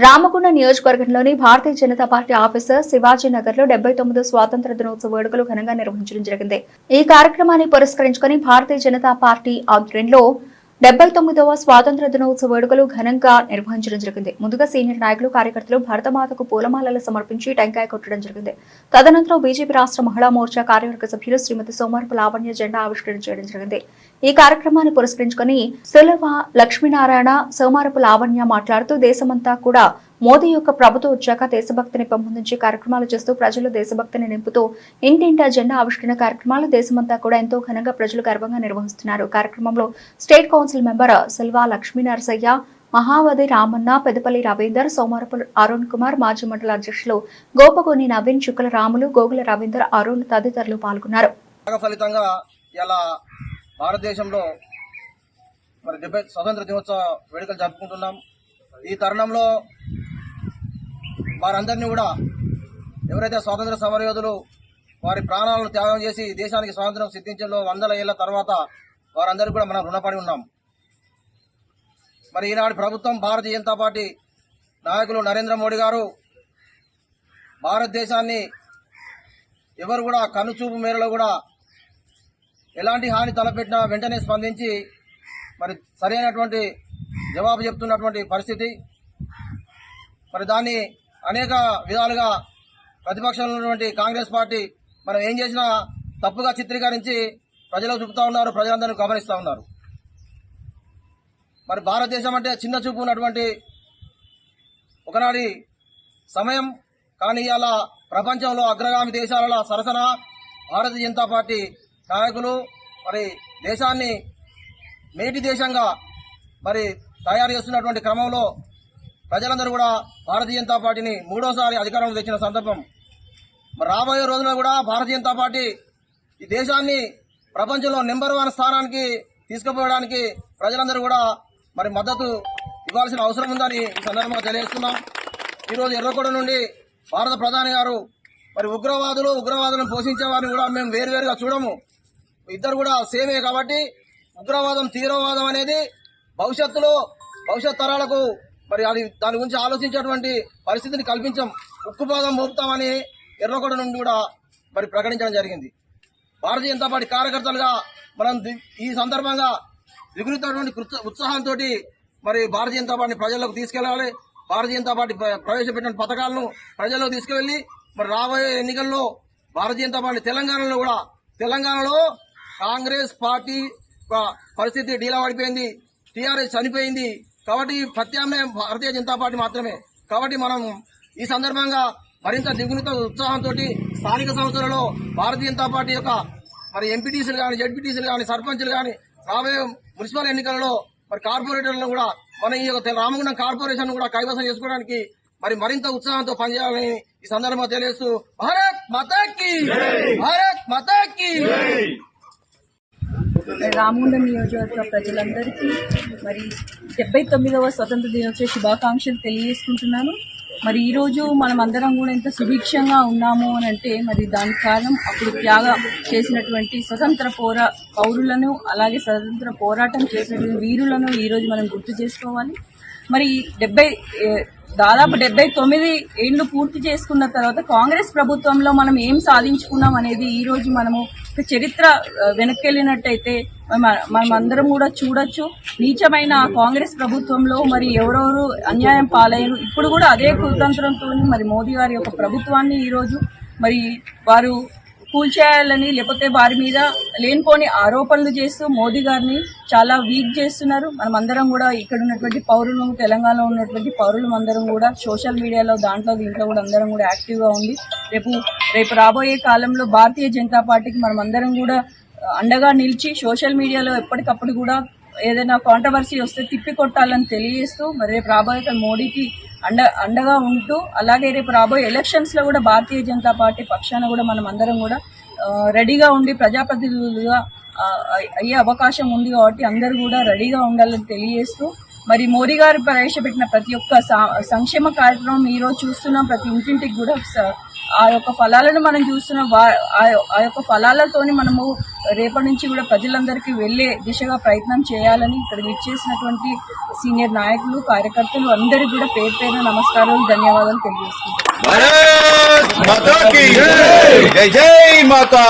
రామగుండ నియోజకవర్గంలోని Bharatiya Janata party officer Shivaji Nagar లో 79వ స్వాతంత్ర దినోత్సవ వేడుకలు ఘనంగా నిర్వహించడం జరిగింది. ఈ కార్యక్రమాన్ని పురస్కరించుకుని భారతీయ జనతా పార్టీ ఆధ్వర్యంలో 79వ స్వాతంత్ర దినోత్సవ వేడుకలు ఘనంగా నిర్వహించడం జరిగింది. ముందుగా సీనియర్ నాయకులు, కార్యకర్తలు భారతమాతకు పూలమాలలు సమర్పించి టెంకాయ కొట్టడం జరిగింది. తదనంతరం బీజేపీ రాష్ట్ర మహిళా మోర్చా కార్యవర్గ సభ్యులు శ్రీమతి సోమరపు లావణ్య జెండా ఆవిష్కరణ చేయడం జరిగింది. ఈ కార్యక్రమాన్ని పురస్కరించుకుని సులభ లక్ష్మీనారాయణ సోమరపు లావణ్య మాట్లాడుతూ దేశమంతా కూడా మోదీ యొక్క ప్రభుత్వం వచ్చాక దేశభక్తిని పెంపొందించే కార్యక్రమాలు చేస్తూ ప్రజలు దేశభక్తిని నింపుతూ ఇంటింటా జెండా ఆవిష్కరణ కార్యక్రమాలు దేశమంతా కూడా ఎంతో ఘనంగా ప్రజలు గర్వంగా నిర్వహిస్తున్నారు. కార్యక్రమంలో state council member Selva Lakshminarasaiah, Mahavathi Ramanna, Pedapalli Ravinder, Somarapu Arun Kumar, మాజీ మండల అధ్యక్షులు గోపగోని నవీన్, చుక్కల రాములు, గోగుల రవీందర్, అరుణ్ తదితరులు పాల్గొన్నారు. భారతదేశంలో మరి 70 స్వాతంత్ర దినోత్సవ వేడుకలు జరుపుకుంటున్నాం. ఈ తరుణంలో వారందరినీ కూడా ఎవరైతే స్వాతంత్ర సమరయోధులు వారి ప్రాణాలను త్యాగం చేసి దేశానికి స్వాతంత్రం సిద్ధించడంలో 100 ఏళ్ల తర్వాత వారందరికీ కూడా మనం రుణపడి ఉన్నాం. మరి ఈనాటి ప్రభుత్వం భారతీయ జనతా పార్టీ నాయకులు నరేంద్ర మోడీ గారు భారతదేశాన్ని ఎవరు కూడా కనుచూపు మేరలో కూడా ఎలాంటి హాని తలపెట్టినా వెంటనే స్పందించి మరి సరైనటువంటి జవాబు చెప్తున్నటువంటి పరిస్థితి. మరి దాన్ని అనేక విధాలుగా ప్రతిపక్షంలో ఉన్నటువంటి కాంగ్రెస్ పార్టీ మనం ఏం చేసినా తప్పుగా చిత్రీకరించి ప్రజలకు చూపుతా ఉన్నారు, ప్రజలందరూ గమనిస్తూ ఉన్నారు. మరి భారతదేశం అంటే చిన్న చూపు ఉన్నటువంటి ఒకనాటి సమయం, కానీ ఇలా ప్రపంచంలో అగ్రగామి దేశాలలో సరసన భారతీయ జనతా పార్టీ నాయకులు మరి దేశాన్ని మేటి దేశంగా మరి తయారు చేస్తున్నటువంటి క్రమంలో ప్రజలందరూ కూడా భారతీయ జనతా పార్టీని మూడోసారి అధికారంలో తెచ్చిన సందర్భం. మరి రాబోయే రోజుల్లో కూడా భారతీయ జనతా పార్టీ ఈ దేశాన్ని ప్రపంచంలో నెంబర్ 1 స్థానానికి తీసుకుపోవడానికి ప్రజలందరూ కూడా మరి మద్దతు ఇవ్వాల్సిన అవసరం ఉందని ఈ సందర్భంగా తెలియజేస్తున్నాం. ఈరోజు ఎర్రకోట నుండి భారత ప్రధాని గారు మరి ఉగ్రవాదులను పోషించే వారిని కూడా మేము వేరువేరుగా చూడము, ఇద్దరు కూడా సేమే. కాబట్టి ఉగ్రవాదం, తీవ్రవాదం అనేది భవిష్యత్ తరాలకు మరి అది దాని గురించి ఆలోచించేటువంటి పరిస్థితిని కల్పించాం, ఉక్కుపాదం మోపుతామని ఎర్రకోట నుండి కూడా మరి ప్రకటించడం జరిగింది. భారతీయ జనతా పార్టీ కార్యకర్తలుగా మనం ఈ సందర్భంగా దిగులుతున్నటువంటి ఉత్సాహంతో మరి భారతీయ జనతా పార్టీ ప్రజల్లోకి తీసుకెళ్లాలి. భారతీయ జనతా పార్టీ ప్రవేశపెట్టిన పథకాలను ప్రజల్లోకి తీసుకువెళ్లి మరి రాబోయే ఎన్నికల్లో భారతీయ జనతా పార్టీ తెలంగాణలో కాంగ్రెస్ పార్టీ పరిస్థితి డీలా పడిపోయింది, టీఆర్ఎస్ చనిపోయింది. కాబట్టి ప్రత్యామ్నాయం భారతీయ జనతా పార్టీ మాత్రమే. కాబట్టి మనం ఈ సందర్భంగా మరింత దిగులుతో ఉత్సాహంతో స్థానిక సంస్థలలో భారతీయ జనతా పార్టీ యొక్క మరి ఎంపీటీసీలు కానీ, జడ్పీటీసీలు కానీ, సర్పంచ్లు కానీ రాబోయే మున్సిపల్ ఎన్నికలలో మరి కార్పొరేటర్లను కూడా మన ఈ యొక్క రామగుండం కార్పొరేషన్ కూడా కైవసం చేసుకోవడానికి మరి మరింత ఉత్సాహంతో పనిచేయాలని ఈ సందర్భంగా తెలియజేస్తూ భారత్ మాతాకి రామగుండం నియోజకవర్గ ప్రజలందరికీ మరి 79వ స్వతంత్ర దినోత్సవ శుభాకాంక్షలు తెలియజేసుకుంటున్నాను. మరి ఈరోజు మనం అందరం కూడా ఎంత సుభిక్షంగా ఉన్నాము అని అంటే మరి దానికి కారణం అప్పుడు త్యాగం చేసినటువంటి పౌరులను, అలాగే స్వతంత్ర పోరాటం చేసినటువంటి వీరులను ఈరోజు మనం గుర్తు చేసుకోవాలి. మరి దాదాపు 79 ఏళ్లు పూర్తి చేసుకున్న తర్వాత కాంగ్రెస్ ప్రభుత్వంలో మనం ఏం సాధించుకున్నాం అనేది ఈ రోజు మనము చరిత్ర వెనక్కెళ్ళినట్టయితే మనం అందరం కూడా చూడొచ్చు. నీచమైన కాంగ్రెస్ ప్రభుత్వంలో మరి ఎవరెవరు అన్యాయం పాలయ్యారు. ఇప్పుడు కూడా అదే కుతంత్రంతో మరి మోదీ గారి యొక్క ప్రభుత్వాన్ని ఈరోజు మరి వారు కూల్చేయాలని, లేకపోతే వారి మీద లేనిపోని ఆరోపణలు చేస్తూ మోదీ గారిని చాలా వీక్ చేస్తున్నారు. మనం అందరం కూడా ఇక్కడ ఉన్నటువంటి పౌరులు, తెలంగాణలో ఉన్నటువంటి పౌరులు అందరం కూడా సోషల్ మీడియాలో దీంట్లో కూడా అందరం కూడా యాక్టివ్గా ఉండి రేపు రాబోయే కాలంలో భారతీయ జనతా పార్టీకి మనం అందరం కూడా అండగా నిలిచి సోషల్ మీడియాలో ఎప్పటికప్పుడు కూడా ఏదైనా కాంట్రవర్సీ వస్తే తిప్పికొట్టాలని తెలియజేస్తూ మరి రేపు రాబోయే మోడీకి అండగా ఉంటూ, అలాగే రేపు రాబోయే ఎలక్షన్స్ లో కూడా భారతీయ జనతా పార్టీ పక్షాన కూడా మనం అందరం కూడా రెడీగా ఉండి ప్రజాప్రతినిధులుగా అయ్యే అవకాశం ఉంది. కాబట్టి అందరూ కూడా రెడీగా ఉండాలని తెలియజేస్తూ మరి మోడీ గారు ప్రవేశపెట్టిన ప్రతి ఒక్క సంక్షేమ కార్యక్రమం ఈ రోజు చూస్తున్నాం. ప్రతి ఇంటింటికి కూడా ఆ యొక్క ఫలాలను మనం చూస్తున్నాం. ఆ యొక్క ఫలాలతోని మనము రేపటి నుంచి కూడా ప్రజలందరికీ వెళ్లే దిశగా ప్రయత్నం చేయాలని ఇక్కడ విచ్చేసినటువంటి సీనియర్ నాయకులు, కార్యకర్తలు అందరికీ కూడా పేరు పేరున నమస్కారాలు, ధన్యవాదాలు తెలియజేస్తున్నాను. జై జై మాతా.